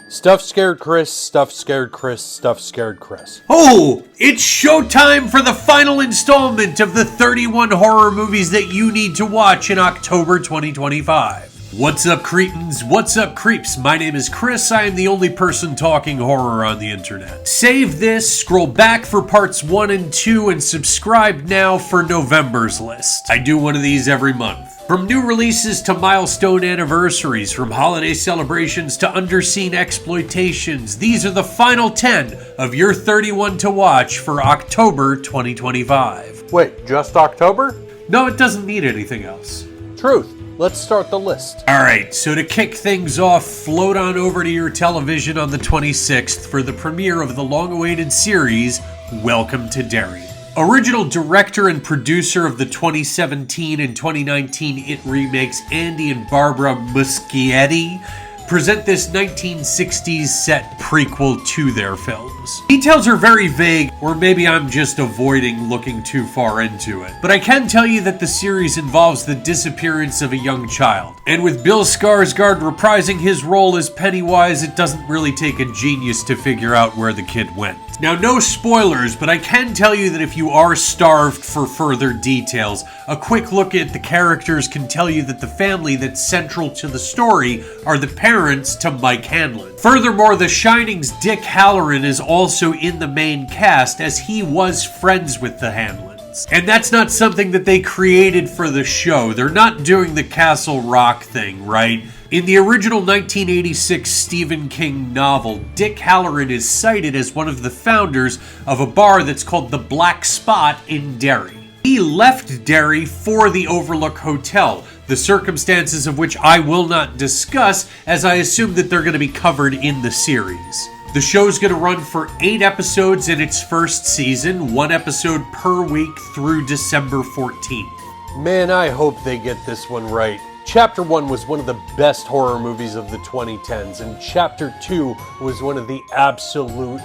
Stuff scared Chris, stuff scared Chris, stuff scared Chris. Oh, it's showtime for the final installment of the 31 horror movies that you need to watch in October 2025. What's up, cretins? What's up, creeps? My name is Chris. I am the only person talking horror on the internet. Save this, scroll back for parts 1 and 2, and subscribe now for November's list. I do one of these every month. From new releases to milestone anniversaries, from holiday celebrations to underseen exploitations, these are the final 10 of your 31 to watch for October 2025. Wait, just October? No, it doesn't need anything else. Truth. Let's start the list. Alright, so to kick things off, float on over to your television on the 26th for the premiere of the long-awaited series, Welcome to Derry. Original director and producer of the 2017 and 2019 It remakes, Andy and Barbara Muschietti, present this 1960s set prequel to their films. Details are very vague, or maybe I'm just avoiding looking too far into it. But I can tell you that the series involves the disappearance of a young child. And with Bill Skarsgård reprising his role as Pennywise, it doesn't really take a genius to figure out where the kid went. Now, no spoilers, but I can tell you that if you are starved for further details, a quick look at the characters can tell you that the family that's central to the story are the parents to Mike Hanlon. Furthermore, The Shining's Dick Halloran is also in the main cast, as he was friends with the Hanlons. And that's not something that they created for the show. They're not doing the Castle Rock thing, right? In the original 1986 Stephen King novel, Dick Halloran is cited as one of the founders of a bar that's called the Black Spot in Derry. He left Derry for the Overlook Hotel, the circumstances of which I will not discuss, as I assume that they're going to be covered in the series. The show's going to run for 8 episodes in its first season, 1 episode per week through December 14th. Man, I hope they get this one right. Chapter 1 was one of the best horror movies of the 2010s, and Chapter 2 was one of the absolute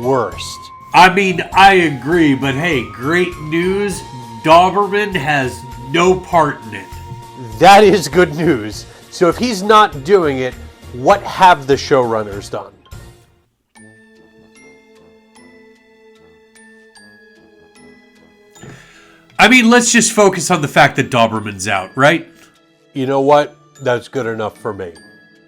worst. I mean, I agree, but hey, great news, Doberman has no part in it. That is good news. So if he's not doing it, what have the showrunners done? I mean, let's just focus on the fact that Doberman's out, right? You know what? That's good enough for me.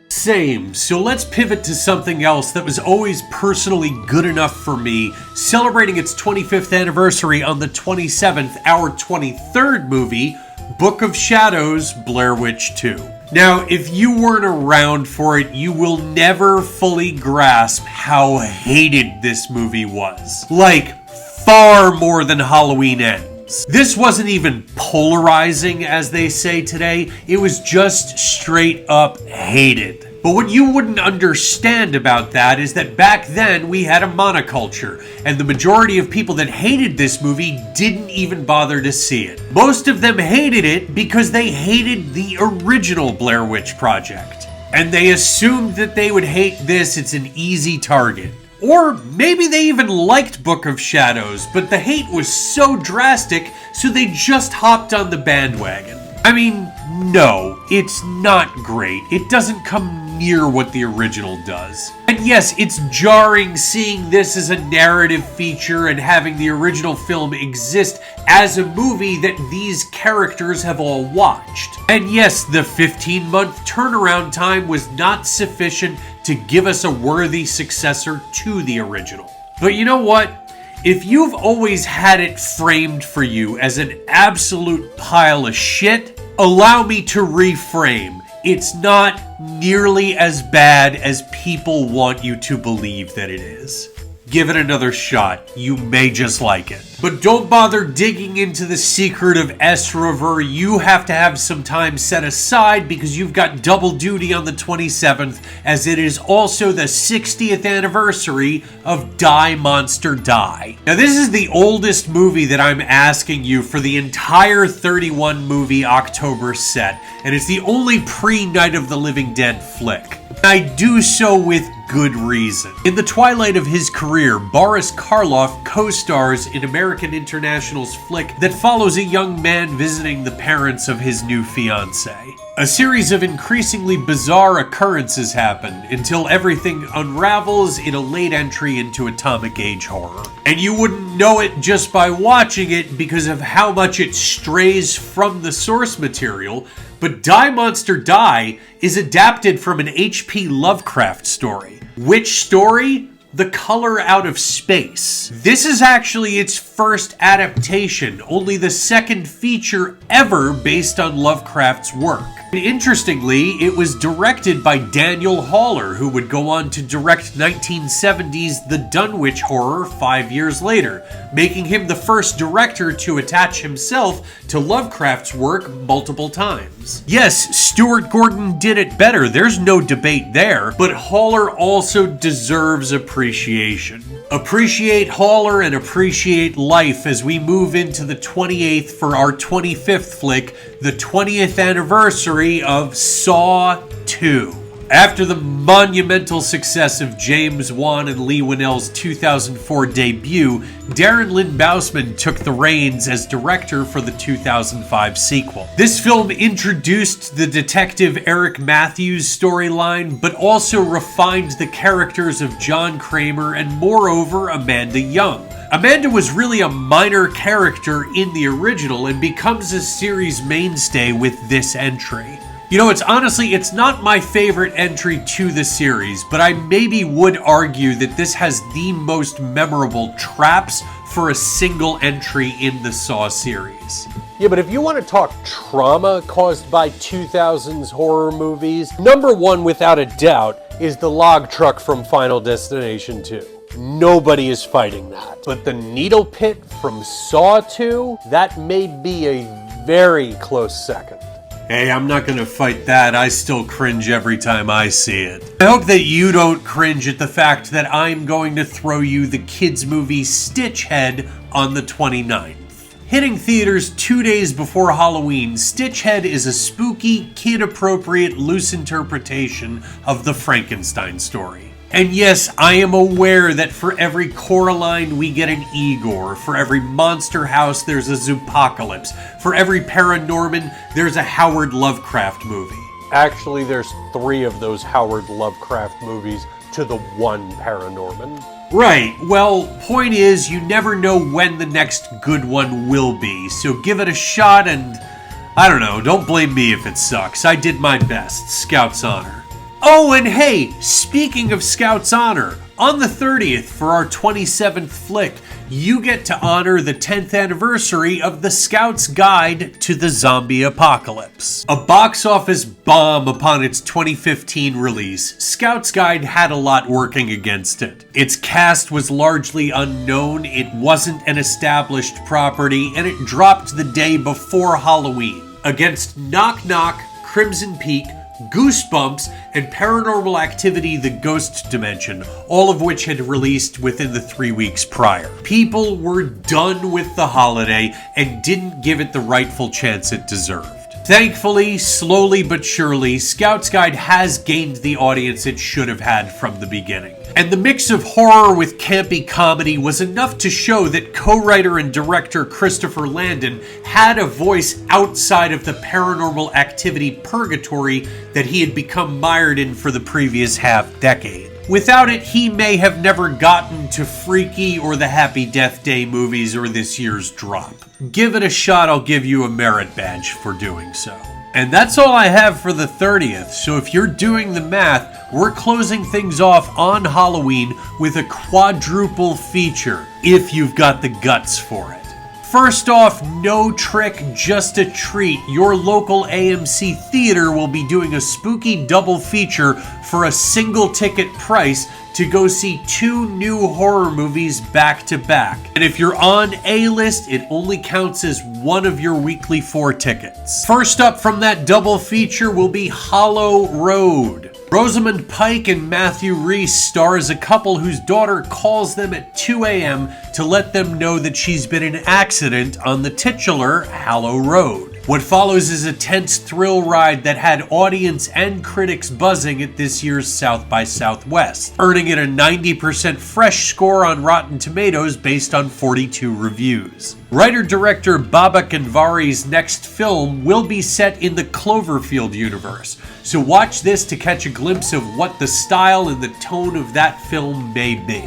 Same. So let's pivot to something else that was always personally good enough for me, celebrating its 25th anniversary on the 27th, our 23rd movie, Book of Shadows, Blair Witch 2. Now, if you weren't around for it, you will never fully grasp how hated this movie was. Like, far more than Halloween Ends. This wasn't even polarizing, as they say today. It was just straight up hated. But what you wouldn't understand about that is that back then we had a monoculture, and the majority of people that hated this movie didn't even bother to see it. Most of them hated it because they hated the original Blair Witch Project. And they assumed that they would hate this. It's an easy target. Or maybe they even liked Book of Shadows, but the hate was so drastic, so they just hopped on the bandwagon. I mean, no, it's not great. It doesn't come near what the original does. And yes, it's jarring seeing this as a narrative feature and having the original film exist as a movie that these characters have all watched. And yes, the 15-month turnaround time was not sufficient to give us a worthy successor to the original. But you know what? If you've always had it framed for you as an absolute pile of shit, allow me to reframe. It's not nearly as bad as people want you to believe that it is. Give it another shot. You may just like it. But don't bother digging into the secret of S-Rever. You have to have some time set aside because you've got double duty on the 27th, as it is also the 60th anniversary of Die Monster Die. Now, this is the oldest movie that I'm asking you for the entire 31 movie October set, and it's the only pre-Night of the Living Dead flick. I do so with good reason. In the twilight of his career, Boris Karloff co-stars in American International's flick that follows a young man visiting the parents of his new fiancée. A series of increasingly bizarre occurrences happen until everything unravels in a late entry into atomic age horror. And you wouldn't know it just by watching it because of how much it strays from the source material, but Die Monster Die is adapted from an H.P. Lovecraft story. Which story? The Color Out of Space. This is actually its first adaptation, only the second feature ever based on Lovecraft's work. Interestingly, it was directed by Daniel Haller, who would go on to direct 1970's The Dunwich Horror 5 years later, making him the first director to attach himself to Lovecraft's work multiple times. Yes, Stuart Gordon did it better, there's no debate there, but Haller also deserves appreciation. Appreciate Haller and appreciate life as we move into the 28th for our 25th flick, the 20th anniversary of Saw 2. After the monumental success of James Wan and Lee Winnell's 2004 debut, Darren Lynn Bousman took the reins as director for the 2005 sequel. This film introduced the detective Eric Matthews storyline, but also refined the characters of John Kramer and, moreover, Amanda Young. Amanda was really a minor character in the original and becomes a series mainstay with this entry. You know, it's not my favorite entry to the series, but I maybe would argue that this has the most memorable traps for a single entry in the Saw series. Yeah, but if you want to talk trauma caused by 2000s horror movies, number one, without a doubt, is the log truck from Final Destination 2. Nobody is fighting that. But the needle pit from Saw 2, that may be a very close second. Hey, I'm not gonna fight that. I still cringe every time I see it. I hope that you don't cringe at the fact that I'm going to throw you the kids' movie Stitchhead on the 29th. Hitting theaters 2 days before Halloween, Stitchhead is a spooky, kid-appropriate, loose interpretation of the Frankenstein story. And yes, I am aware that for every Coraline we get an Igor, for every Monster House there's a Zoopocalypse, for every Paranorman there's a Howard Lovecraft movie. Actually, there's 3 of those Howard Lovecraft movies to the one Paranorman. Right, well, point is, you never know when the next good one will be, so give it a shot and, I don't know, don't blame me if it sucks. I did my best. Scout's honor. Oh, and hey, speaking of Scout's honor, on the 30th for our 27th flick, you get to honor the 10th anniversary of The Scout's Guide to the Zombie Apocalypse. A box office bomb upon its 2015 release, Scout's Guide had a lot working against it. Its cast was largely unknown, it wasn't an established property, and it dropped the day before Halloween. Against Knock Knock, Crimson Peak, Goosebumps, and Paranormal Activity: The Ghost Dimension, all of which had released within the 3 weeks prior. People were done with the holiday and didn't give it the rightful chance it deserved. Thankfully, slowly but surely, Scout's Guide has gained the audience it should have had from the beginning. And the mix of horror with campy comedy was enough to show that co-writer and director Christopher Landon had a voice outside of the Paranormal Activity purgatory that he had become mired in for the previous half-decade. Without it, he may have never gotten to Freaky or the Happy Death Day movies or this year's drop. Give it a shot, I'll give you a merit badge for doing so. And that's all I have for the 30th, so if you're doing the math, we're closing things off on Halloween with a quadruple feature, if you've got the guts for it. First off, no trick, just a treat. Your local AMC theater will be doing a spooky double feature for a single ticket price to go see 2 new horror movies back to back. And if you're on A-list, it only counts as one of your weekly 4 tickets. First up from that double feature will be Hollow Road. Rosamund Pike and Matthew Rhys star as a couple whose daughter calls them at 2 a.m. to let them know that she's been in an accident on the titular Hollow Road. What follows is a tense thrill ride that had audience and critics buzzing at this year's South by Southwest, earning it a 90% fresh score on Rotten Tomatoes based on 42 reviews. Writer-director Babak Anwari's next film will be set in the Cloverfield universe, so watch this to catch a glimpse of what the style and the tone of that film may be.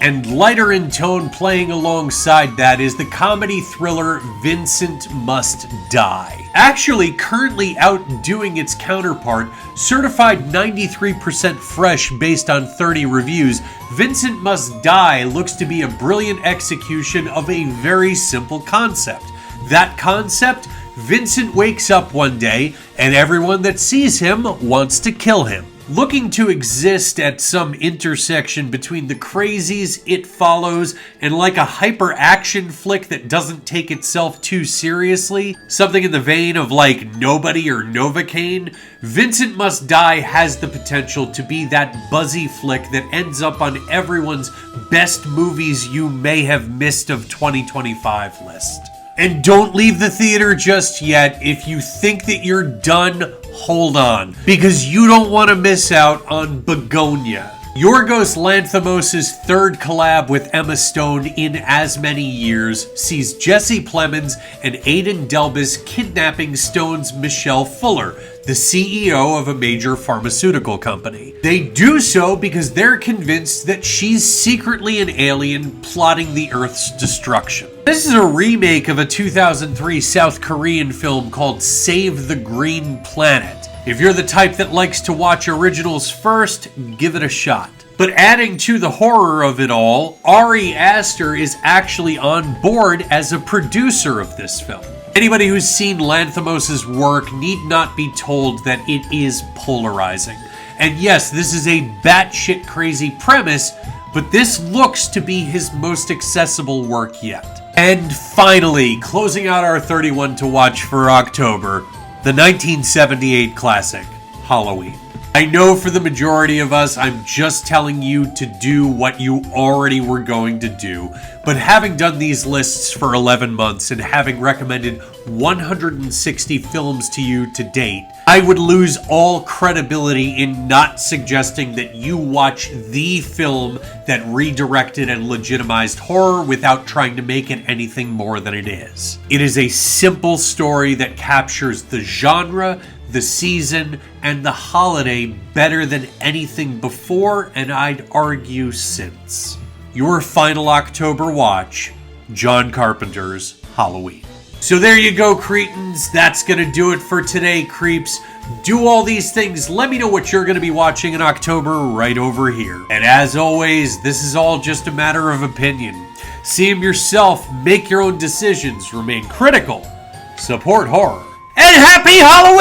And lighter in tone playing alongside that is the comedy thriller Vincent Must Die. Actually currently outdoing its counterpart, certified 93% fresh based on 30 reviews, Vincent Must Die looks to be a brilliant execution of a very simple concept. That concept? Vincent wakes up one day and everyone that sees him wants to kill him. Looking to exist at some intersection between the crazies It Follows and like a hyper action flick that doesn't take itself too seriously, something in the vein of like Nobody or Novocaine, Vincent Must Die has the potential to be that buzzy flick that ends up on everyone's best movies you may have missed of 2025 list. And don't leave the theater just yet. If you think that you're done, hold on, because you don't want to miss out on Begonia. Yorgos Lanthimos' third collab with Emma Stone in as many years sees Jesse Plemons and Aidan Delbus kidnapping Stone's Michelle Fuller, the CEO of a major pharmaceutical company. They do so because they're convinced that she's secretly an alien plotting the Earth's destruction. This is a remake of a 2003 South Korean film called Save the Green Planet. If you're the type that likes to watch originals first, give it a shot. But adding to the horror of it all, Ari Aster is actually on board as a producer of this film. Anybody who's seen Lanthimos' work need not be told that it is polarizing. And yes, this is a batshit crazy premise, but this looks to be his most accessible work yet. And finally, closing out our 31 to watch for October, the 1978 classic, Halloween. I know for the majority of us, I'm just telling you to do what you already were going to do, but having done these lists for 11 months and having recommended 160 films to you to date, I would lose all credibility in not suggesting that you watch the film that redirected and legitimized horror without trying to make it anything more than it is. It is a simple story that captures the genre, the season, and the holiday better than anything before, and I'd argue since. Your final October watch, John Carpenter's Halloween. So there you go, cretins. That's gonna do it for today, creeps. Do all these things. Let me know what you're gonna be watching in October right over here. And as always, this is all just a matter of opinion. See them yourself, make your own decisions, remain critical, support horror, and happy Halloween!